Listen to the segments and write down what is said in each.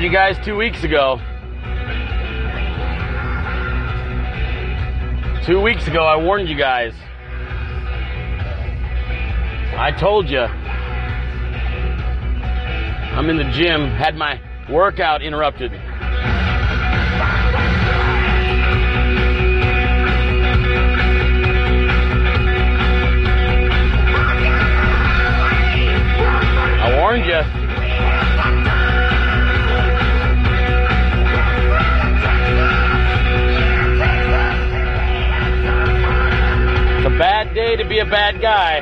you guys 2 weeks ago. 2 weeks ago, I warned you guys. I told you. I'm in the gym, had my workout interrupted. I warned you. It's a bad day to be a bad guy.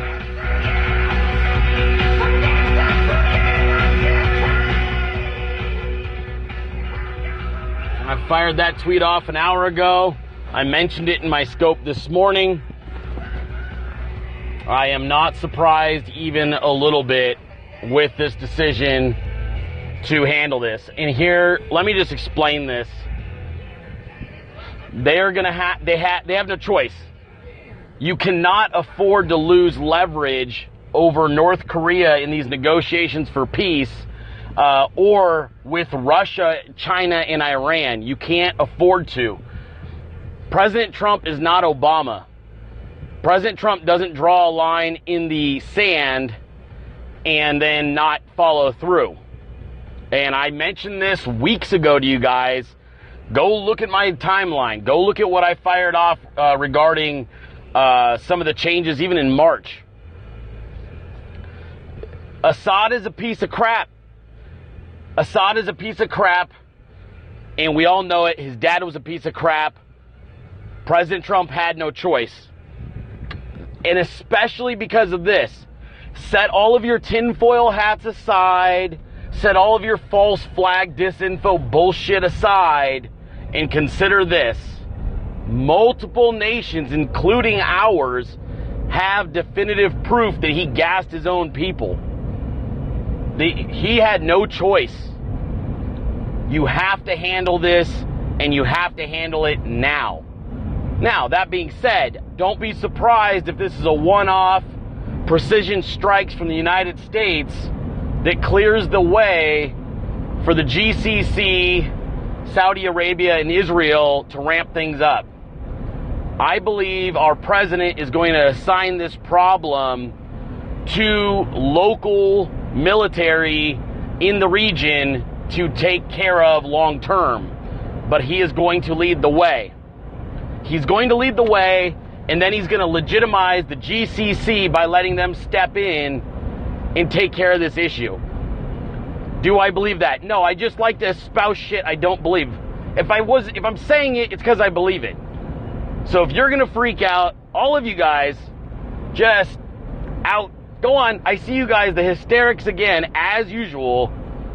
I fired that tweet off an hour ago. I mentioned it in my scope this morning. I am not surprised even a little bit with this decision to handle this. And here, let me just explain this. They have no choice. You cannot afford to lose leverage over North Korea in these negotiations for peace, or with Russia, China, and Iran. You can't afford to. President Trump is not Obama. President Trump doesn't draw a line in the sand and then not follow through. And I mentioned this weeks ago to you guys. Go look at my timeline. Go look at what I fired off regarding some of the changes even in March. Assad is a piece of crap. Assad is a piece of crap, and we all know it. His dad was a piece of crap. President Trump had no choice. And especially because of this, set all of your tinfoil hats aside, set all of your false flag disinfo bullshit aside, and consider this. Multiple nations, including ours, have definitive proof that he gassed his own people. He had no choice. You have to handle this, and you have to handle it now. Now, that being said, don't be surprised if this is a one-off precision strikes from the United States that clears the way for the GCC, Saudi Arabia, and Israel to ramp things up. I believe our president is going to assign this problem to local military in the region to take care of long term. But he is going to lead the way. He's going to lead the way, and then he's going to legitimize the GCC by letting them step in and take care of this issue. Do I believe that? No, I just like to espouse shit I don't believe. If I'm saying it, it's because I believe it. So if you're going to freak out, all of you guys, just out. Go on. I see you guys, the hysterics again, as usual,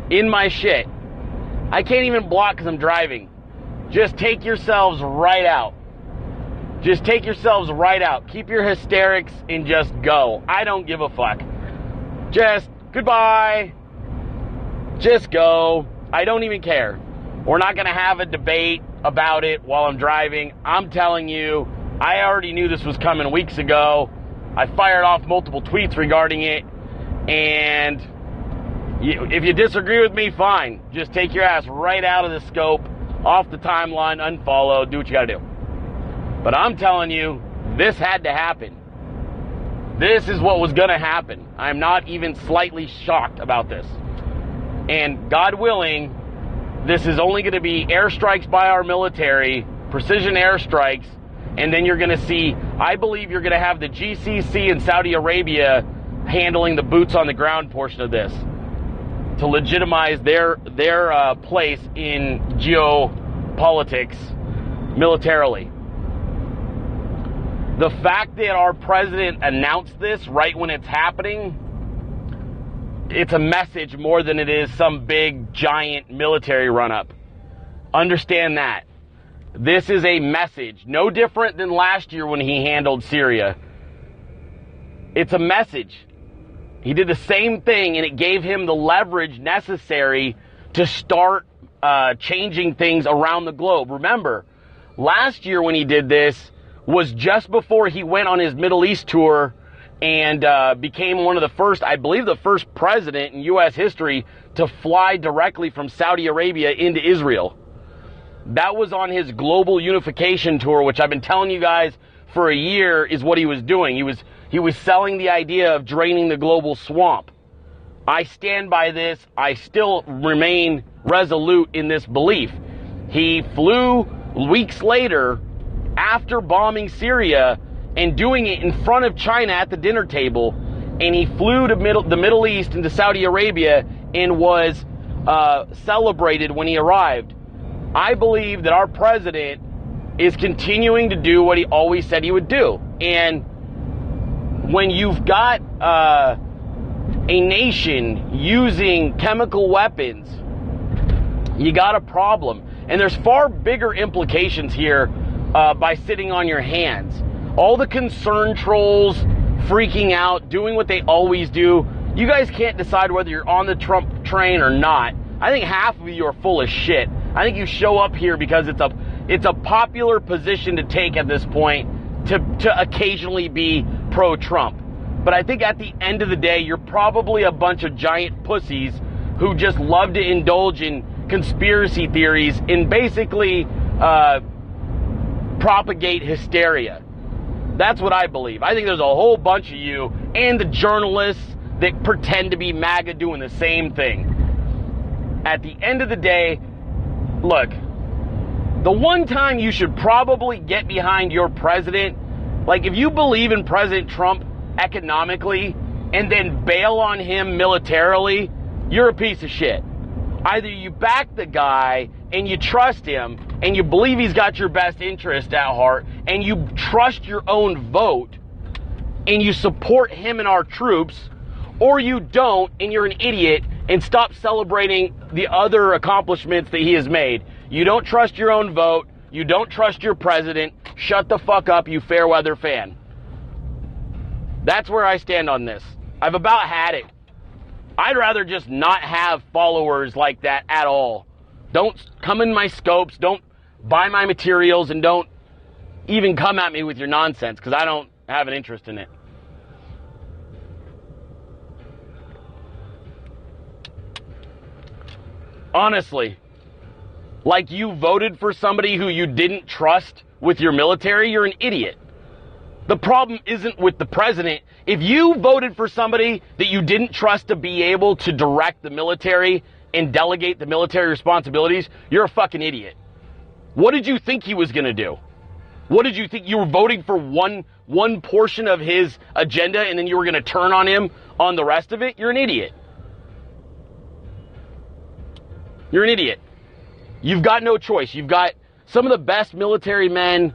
in my shit. I can't even block because I'm driving. Just take yourselves right out. Just take yourselves right out. Keep your hysterics and just go. I don't give a fuck. Just goodbye. Just go. I don't even care. We're not going to have a debate about it while I'm driving. I'm telling you, I already knew this was coming weeks ago. I fired off multiple tweets regarding it. And if you disagree with me, fine. Just take your ass right out of the scope, off the timeline, unfollow, do what you got to do. But I'm telling you, this had to happen. This is what was going to happen. I'm not even slightly shocked about this. And God willing, this is only going to be airstrikes by our military, precision airstrikes, and then you're going to see, I believe you're going to have the GCC and Saudi Arabia handling the boots on the ground portion of this to legitimize their place in geopolitics militarily. The fact that our president announced this right when it's happening, it's a message more than it is some big, giant military run-up. Understand that. This is a message. No different than last year when he handled Syria. It's a message. He did the same thing, and it gave him the leverage necessary to start changing things around the globe. Remember, last year when he did this was just before he went on his Middle East tour and became one of the first, I believe the first president in U.S. history to fly directly from Saudi Arabia into Israel. That was on his global unification tour, which I've been telling you guys for a year is what he was doing. He was selling the idea of draining the global swamp. I stand by this. I still remain resolute in this belief. He flew weeks later after bombing Syria and doing it in front of China at the dinner table, and he flew to the Middle East into Saudi Arabia and was celebrated when he arrived. I believe that our president is continuing to do what he always said he would do. And when you've got a nation using chemical weapons, you got a problem. And there's far bigger implications here by sitting on your hands. All the concern trolls freaking out, doing what they always do. You guys can't decide whether you're on the Trump train or not. I think half of you are full of shit. I think you show up here because it's a popular position to take at this point to occasionally be pro-Trump. But I think at the end of the day, you're probably a bunch of giant pussies who just love to indulge in conspiracy theories and basically propagate hysteria. That's what I believe. I think there's a whole bunch of you and the journalists that pretend to be MAGA doing the same thing. At the end of the day, look, the one time you should probably get behind your president, like if you believe in President Trump economically and then bail on him militarily, you're a piece of shit. Either you back the guy and you trust him and you believe he's got your best interest at heart and you trust your own vote and you support him and our troops, or you don't and you're an idiot and stop celebrating the other accomplishments that he has made. You don't trust your own vote. You don't trust your president. Shut the fuck up, you fair weather fan. That's where I stand on this. I've about had it. I'd rather just not have followers like that at all. Don't come in my scopes, don't buy my materials, and don't even come at me with your nonsense, because I don't have an interest in it. Honestly, like you voted for somebody who you didn't trust with your military, you're an idiot. The problem isn't with the president. If you voted for somebody that you didn't trust to be able to direct the military and delegate the military responsibilities, you're a fucking idiot. What did you think he was going to do? What did you think? You were voting for one portion of his agenda and then you were going to turn on him on the rest of it? You're an idiot. You're an idiot. You've got no choice. You've got some of the best military men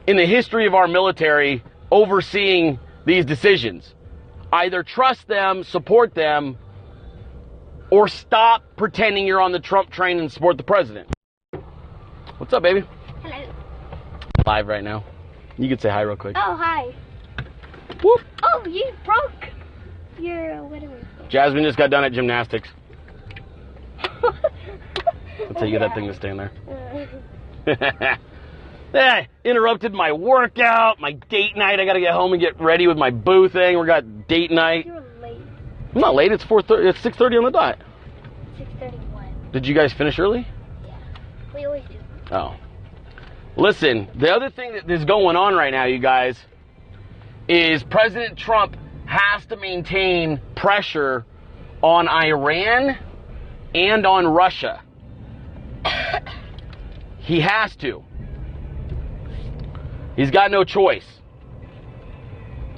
in the history of our military overseeing these decisions. Either trust them, support them, or stop pretending you're on the Trump train and support the president. What's up, baby? Hello. Live right now. You could say hi real quick. Oh, hi. Whoop. Oh, you broke your whatever. Jasmine just got done at gymnastics. That's how you get that thing to stand there. Interrupted my workout, my date night. I gotta get home and get ready with my boo thing. We got date night. You're late. I'm not late. It's 4:30. It's 6:30 on the dot. 6:31. Did you guys finish early? Yeah, we always do. Oh. Listen, the other thing that is going on right now, you guys, is President Trump has to maintain pressure on Iran and on Russia. He has to. He's got no choice.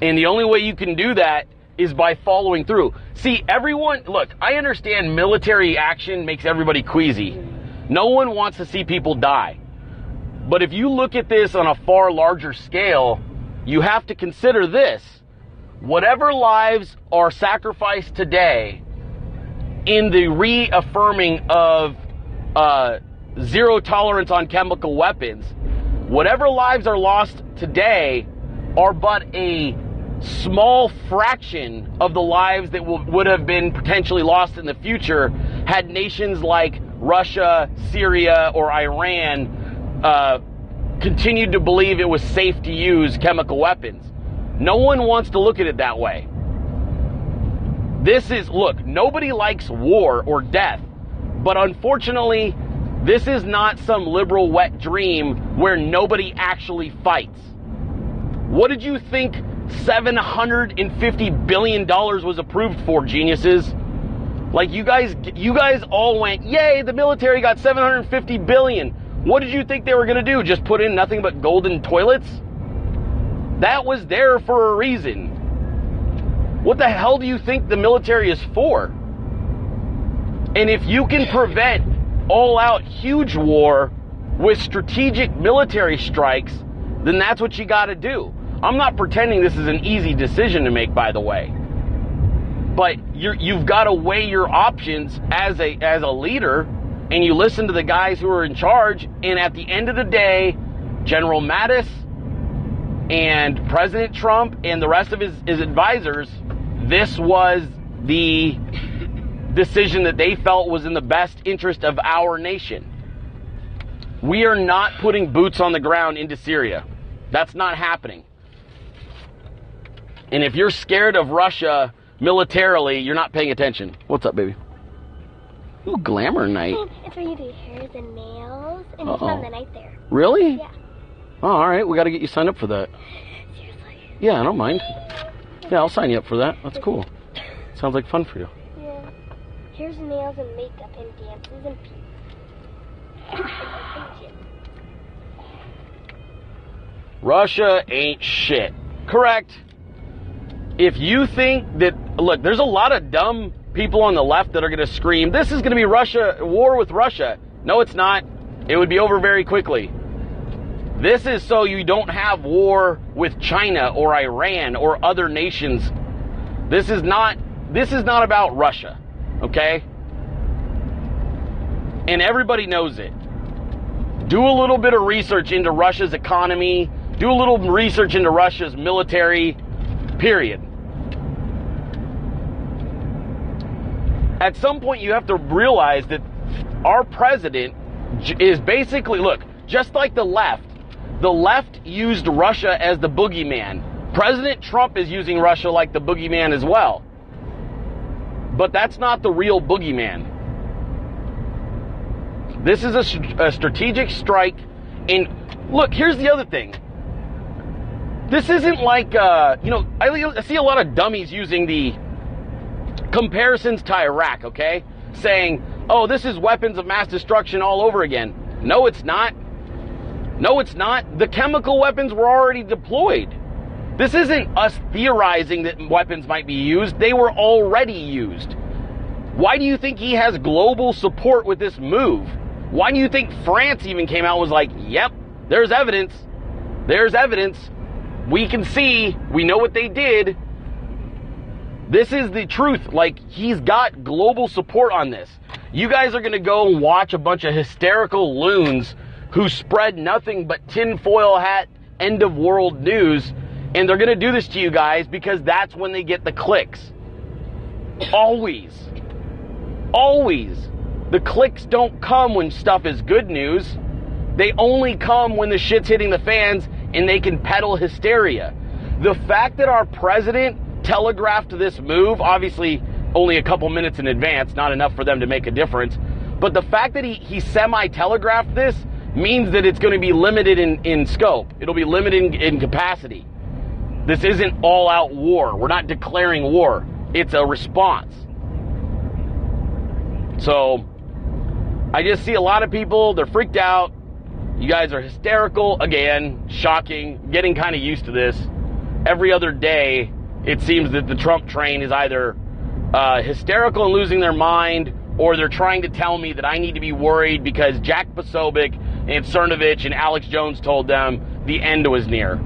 And the only way you can do that is by following through. See, everyone, look, I understand military action makes everybody queasy. No one wants to see people die. But if you look at this on a far larger scale, you have to consider this. Whatever lives are sacrificed today in the reaffirming of zero tolerance on chemical weapons, whatever lives are lost today are but a small fraction of the lives that would have been potentially lost in the future had nations like Russia, Syria, or Iran continued to believe it was safe to use chemical weapons. No one wants to look at it that way. Look, nobody likes war or death, but unfortunately, this is not some liberal wet dream where nobody actually fights. What did you think $750 billion was approved for, geniuses? Like, you guys all went, yay, the military got $750 billion. What did you think they were going to do? Just put in nothing but golden toilets? That was there for a reason. What the hell do you think the military is for? And if you can prevent all-out huge war with strategic military strikes, then that's what you got to do. I'm not pretending this is an easy decision to make, by the way. But you've got to weigh your options as a leader, and you listen to the guys who are in charge. And at the end of the day, General Mattis and President Trump and the rest of his advisors, this was the decision that they felt was in the best interest of our nation. We are not putting boots on the ground into Syria. That's not happening. And if you're scared of Russia militarily, you're not paying attention. What's up, baby? Ooh, glamour night. It's where you do hairs and nails, and you spend the night there. Really? Yeah. Oh, all right, we got to get you signed up for that. Seriously? Yeah, I don't mind. Yeah, I'll sign you up for that. That's cool. Sounds like fun for you. Yeah. Hairs and nails and makeup and dances and people. Russia ain't shit. Correct. If you think that, look, there's a lot of dumb people on the left that are going to scream, this is going to be war with Russia. No, it's not. It would be over very quickly. This is so you don't have war with China or Iran or other nations. This is not about Russia, okay? And everybody knows it. Do a little bit of research into Russia's economy. Do a little research into Russia's military, period. At some point, you have to realize that our president is basically, look, just like the left used Russia as the boogeyman. President Trump is using Russia like the boogeyman as well. But that's not the real boogeyman. This is a strategic strike. And look, here's the other thing. This isn't like, I see a lot of dummies using the comparisons to Iraq, okay? Saying, oh, this is weapons of mass destruction all over again. No, it's not. No, it's not. The chemical weapons were already deployed. This isn't us theorizing that weapons might be used. They were already used. Why do you think he has global support with this move? Why do you think France even came out and was like, yep, there's evidence. There's evidence. We can see. We know what they did. This is the truth. Like, he's got global support on this. You guys are going to go and watch a bunch of hysterical loons who spread nothing but tinfoil hat, end of world news, and they're going to do this to you guys because that's when they get the clicks. Always. Always. The clicks don't come when stuff is good news. They only come when the shit's hitting the fans and they can peddle hysteria. The fact that our president telegraphed this move, obviously only a couple minutes in advance, not enough for them to make a difference, but the fact that he semi-telegraphed this means that it's going to be limited in scope. It'll be limited in capacity. This isn't all-out war. We're not declaring war. It's a response. So, I just see a lot of people, they're freaked out. You guys are hysterical. Again, shocking. Getting kind of used to this. Every other day, it seems that the Trump train is either hysterical and losing their mind, or they're trying to tell me that I need to be worried because Jack Posobiec and Cernovich and Alex Jones told them the end was near.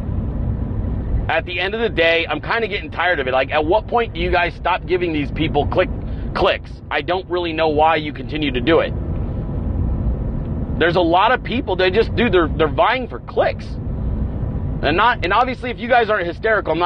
At the end of the day, I'm kind of getting tired of it. Like, at what point do you guys stop giving these people clicks? I don't really know why you continue to do it. There's a lot of people, they're vying for clicks. And obviously, if you guys aren't hysterical, I'm not